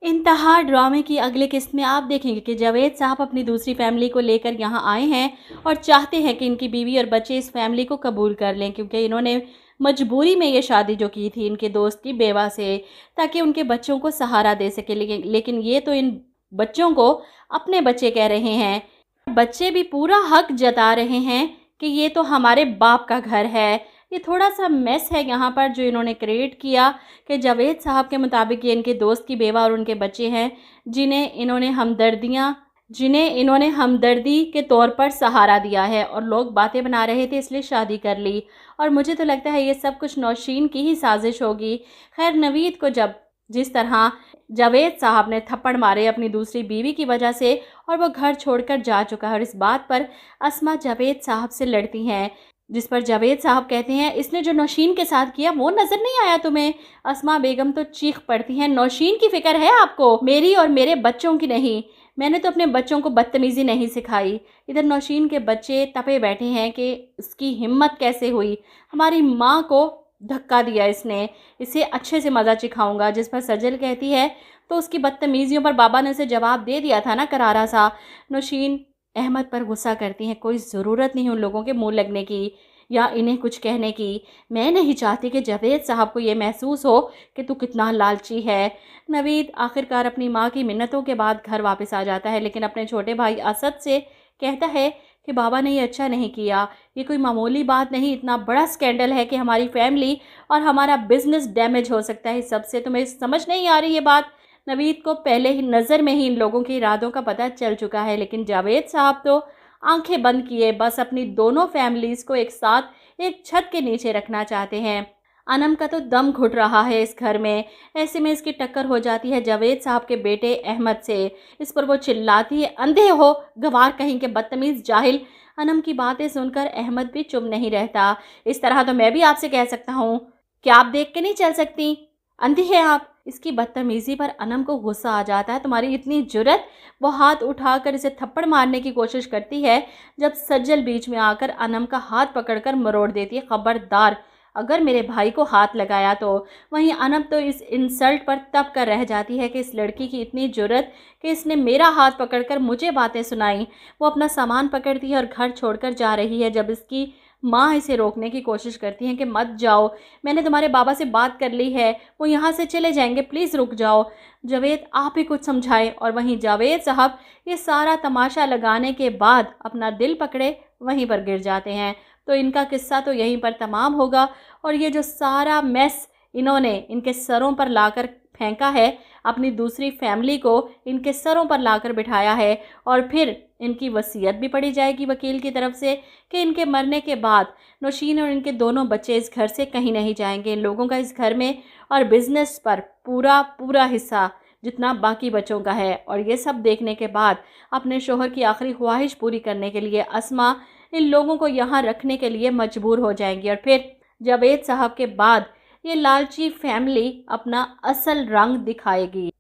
इंतहा ड्रामे की अगली किस्त में आप देखेंगे कि जावेद साहब अपनी दूसरी फैमिली को लेकर यहाँ आए हैं और चाहते हैं कि इनकी बीवी और बच्चे इस फैमिली को कबूल कर लें, क्योंकि इन्होंने मजबूरी में ये शादी जो की थी इनके दोस्त की बेवा से, ताकि उनके बच्चों को सहारा दे सके। लेकिन ये तो इन बच्चों को अपने बच्चे कह रहे हैं। बच्चे भी पूरा हक जता रहे हैं कि ये तो हमारे बाप का घर है। ये थोड़ा सा मेस है यहाँ पर जो इन्होंने क्रिएट किया कि जावेद साहब के मुताबिक ये इनके दोस्त की बेवा और उनके बच्चे हैं जिन्हें इन्होंने हमदर्दी के तौर पर सहारा दिया है, और लोग बातें बना रहे थे इसलिए शादी कर ली। और मुझे तो लगता है ये सब कुछ नौशीन की ही साजिश होगी। खैर, नवीद को जिस तरह जावेद साहब ने थप्पड़ मारे अपनी दूसरी बीवी की वजह से और वो घर छोड़कर जा चुका है, और इस बात पर अस्मा जावेद साहब से लड़ती हैं, जिस पर जावेद साहब कहते हैं इसने जो नौशीन के साथ किया वो नज़र नहीं आया तुम्हें? अस्मा बेगम तो चीख पड़ती हैं, नौशीन की फ़िक्र है आपको, मेरी और मेरे बच्चों की नहीं। मैंने तो अपने बच्चों को बदतमीज़ी नहीं सिखाई। इधर नौशीन के बच्चे तपे बैठे हैं कि इसकी हिम्मत कैसे हुई, हमारी माँ को धक्का दिया इसने, इसे अच्छे से मज़ा चिखाऊंगा। जिस पर सजल कहती है तो उसकी बदतमीज़ियों पर बाबा ने उसे जवाब दे दिया था ना करारा सा। नौशीन अहमद पर गुस्सा करती हैं, कोई ज़रूरत नहीं उन लोगों के मुंह लगने की या इन्हें कुछ कहने की। मैं नहीं चाहती कि जावेद साहब को ये महसूस हो कि तू कितना लालची है। नवीद आखिरकार अपनी माँ की मिन्नतों के बाद घर वापस आ जाता है, लेकिन अपने छोटे भाई असद से कहता है कि बाबा ने ये अच्छा नहीं किया, ये कोई मामूली बात नहीं, इतना बड़ा स्कैंडल है कि हमारी फैमिली और हमारा बिजनेस डैमेज हो सकता है। सबसे तुम्हें समझ नहीं आ रही ये बात? नवीद को पहले ही नज़र में ही इन लोगों के इरादों का पता चल चुका है, लेकिन जावेद साहब तो आंखें बंद किए बस अपनी दोनों फैमिलीज़ को एक साथ एक छत के नीचे रखना चाहते हैं। अनम का तो दम घुट रहा है इस घर में। ऐसे में इसकी टक्कर हो जाती है जावेद साहब के बेटे अहमद से। इस पर वो चिल्लाती है, अंधे हो गवार कहीं के बदतमीज़ जाहिल। अनम की बातें सुनकर अहमद भी चुप नहीं रहता। इस तरह तो मैं भी आपसे कह सकता हूँ, क्या आप देख के नहीं चल सकती? अंधी हैं आप। इसकी बदतमीज़ी पर अनम को गुस्सा आ जाता है, तुम्हारी इतनी जुर्रत। वो हाथ उठाकर इसे थप्पड़ मारने की कोशिश करती है, जब सज्जल बीच में आकर अनम का हाथ पकड़कर मरोड़ देती है, खबरदार अगर मेरे भाई को हाथ लगाया तो। वहीं अनम तो इस इंसल्ट पर तब कर रह जाती है कि इस लड़की की इतनी जुर्रत कि इसने मेरा हाथ पकड़कर मुझे बातें सुनाई। वो अपना सामान पकड़ती है और घर छोड़कर जा रही है, जब इसकी माँ इसे रोकने की कोशिश करती हैं कि मत जाओ, मैंने तुम्हारे बाबा से बात कर ली है, वो यहाँ से चले जाएंगे, प्लीज़ रुक जाओ। जावेद आप ही कुछ समझाएं। और वहीं जावेद साहब ये सारा तमाशा लगाने के बाद अपना दिल पकड़े वहीं पर गिर जाते हैं। तो इनका किस्सा तो यहीं पर तमाम होगा, और ये जो सारा मैस इन्होंने इनके सरों पर लाकर फेंका है, अपनी दूसरी फैमिली को इनके सरों पर लाकर बिठाया है, और फिर इनकी वसीयत भी पड़ी जाएगी वकील की तरफ से कि इनके मरने के बाद नौशीन और इनके दोनों बच्चे इस घर से कहीं नहीं जाएंगे। इन लोगों का इस घर में और बिज़नेस पर पूरा हिस्सा जितना बाकी बच्चों का है। और ये सब देखने के बाद अपने शोहर की आखिरी ख्वाहिश पूरी करने के लिए अस्मा इन लोगों को यहाँ रखने के लिए मजबूर हो जाएंगी, और फिर जावेद साहब के बाद ये लालची फैमिली अपना असल रंग दिखाएगी।